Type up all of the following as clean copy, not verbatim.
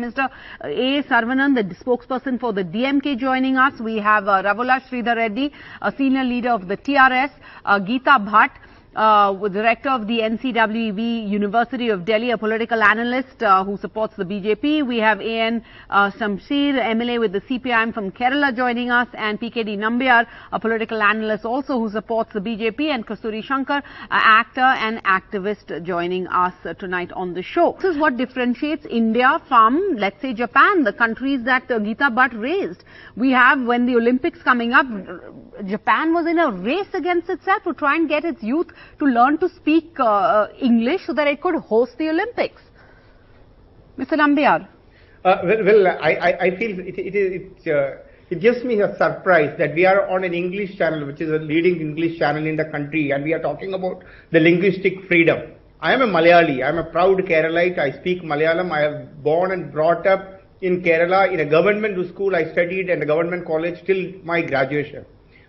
Minister A. Saravanan, the spokesperson for the DMK, joining us. We have Ravula Sridhar Reddy, a senior leader of the TRS, Geeta Bhatt, director of the NCWEB University of Delhi, a political analyst who supports the BJP. We have A.N. Shamsir, MLA with the CPIM from Kerala, joining us, and PKD Nambiar, a political analyst also who supports the BJP, and Kasturi Shankar, an actor and activist, joining us tonight on the show. This is what differentiates India from, let's say, Japan, the countries that Geeta Bhatt raised. We have, when the Olympics coming up, Japan was in a race against itself to try and get its youth to learn to speak English so that it could host the Olympics. Mr. Nambiar. I feel it gives me a surprise that we are on an English channel, which is a leading English channel in the country, and we are talking about the linguistic freedom. I am a Malayali. I am a proud Keralite. I speak Malayalam. I have born and brought up in Kerala in a government school. I studied in a government college till my graduation.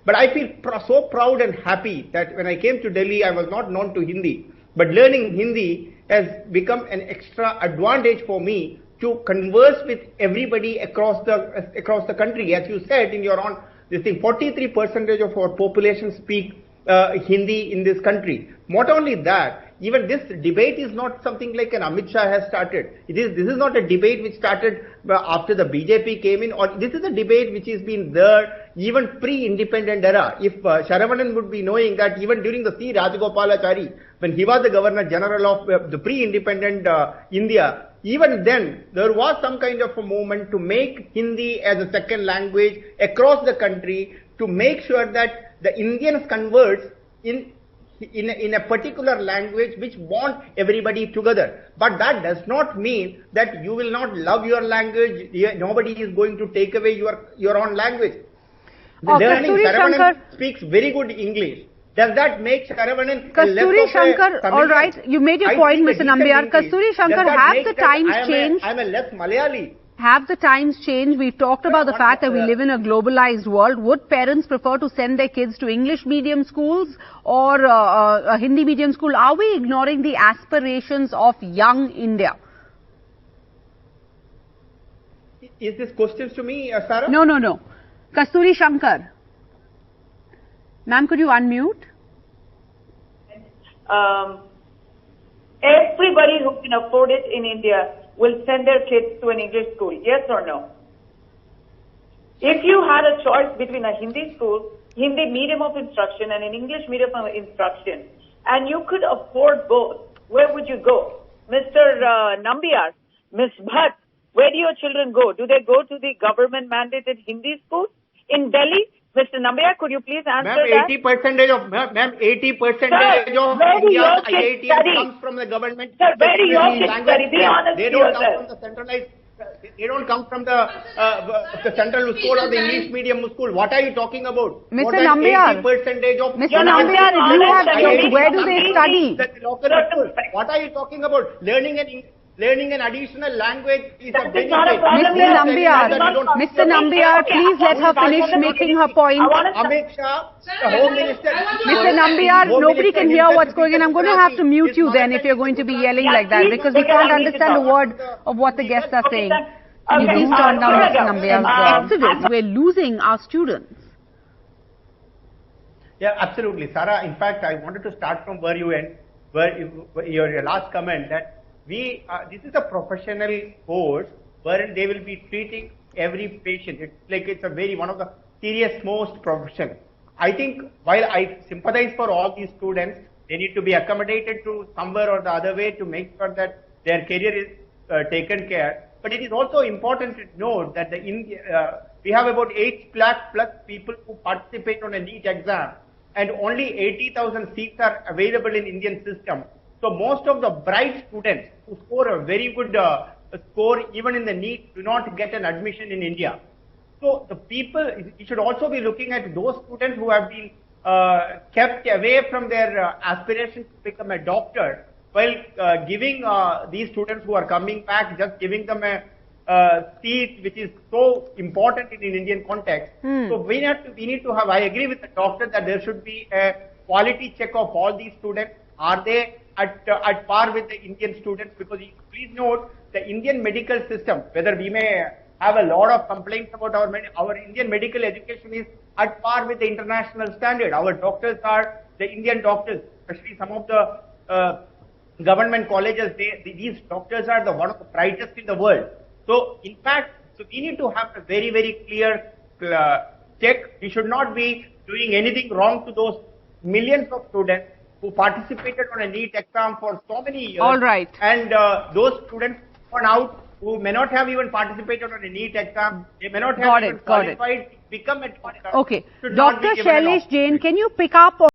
But I feel so proud and happy that when I came to Delhi, I was not known to Hindi. But learning Hindi has become an extra advantage for me to converse with everybody across the country. As you said in your own, this thing, 43% of our population speak Hindi in this country. Not only that, even this debate is not something like an Amit Shah has started. This is not a debate which started after the BJP came in, or this is a debate which has been there even pre-independent era. If Saravanan would be knowing that even during the C. Rajagopalachari, when he was the Governor General of the pre-independent India, even then there was some kind of a movement to make Hindi as a second language across the country, to make sure that the Indians converse in a particular language which bond everybody together. But that does not mean that you will not love your language. Nobody is going to take away your own language. Learning Saravanan speaks very good English. Does that make Saravanan Kasturi Shankar, all right, you made your point, Mr. Nambiar. Kasturi Shankar, have the times changed? I am a less Malayali. Have the times changed? We talked about the fact that we live in a globalized world. Would parents prefer to send their kids to English medium schools or a Hindi medium school? Are we ignoring the aspirations of young India? Is this questions to me, Sarah? No. Kasturi Shankar. Ma'am, could you unmute? Everybody who can afford it in India will send their kids to an English school, yes or no? If you had a choice between a Hindi school, Hindi medium of instruction, and an English medium of instruction, and you could afford both, where would you go? Mr. Nambiar, Ms. Bhatt, where do your children go? Do they go to the government mandated Hindi schools in Delhi? Mr. Nambiar, could you please answer that? 80% of India's IIT comes from the government. Sir, where do your kids study? Be honest They don't come from the centralized. They don't come from the central school or the English medium school. What are you talking about? Mr. Nambiar, Mr. Nambiar, if you have kids, where do they study? What are you talking about? Learning an additional language is a benefit. Mr. Nambiar, please let her finish making her point. Amit Shah, the Home Minister. Mr. Nambiar, nobody can hear what's going on. I'm going to have to mute you then if you're going to be yelling like that, because we can't understand a word of what the guests are saying. Can you please turn down Mr. Nambiar's exodus? We're losing our students. Yeah, absolutely. Sarah, in fact, I wanted to start from where you end, your last comment that this is a professional course wherein they will be treating every patient. It's like one of the serious most profession. I think while I sympathize for all these students, they need to be accommodated to somewhere or the other way to make sure that their career is taken care. But it is also important to note that we have about 8 lakh plus people who participate on a NEET exam, and only 80,000 seats are available in Indian system. So most of the bright students who score a very good score even in the NEET do not get an admission in India. So the people, you should also be looking at those students who have been kept away from their aspirations to become a doctor, while giving these students who are coming back, just giving them a seat which is so important in Indian context. So we need to have, I agree with the doctor that there should be a quality check of all these students. Are they at par with the Indian students? Because please note the Indian medical system, whether we may have a lot of complaints about our Indian medical education is at par with the international standard. Our doctors are the Indian doctors, especially some of the government colleges. These doctors are one of the brightest in the world. So, in fact, we need to have a very, very clear check. We should not be doing anything wrong to those millions of students who participated on a NEET exam for so many years. All right. And those students gone out who may not have even participated on a NEET exam, they may not have even qualified to become a doctor. Okay. Dr. Shailesh Jain, can you pick up on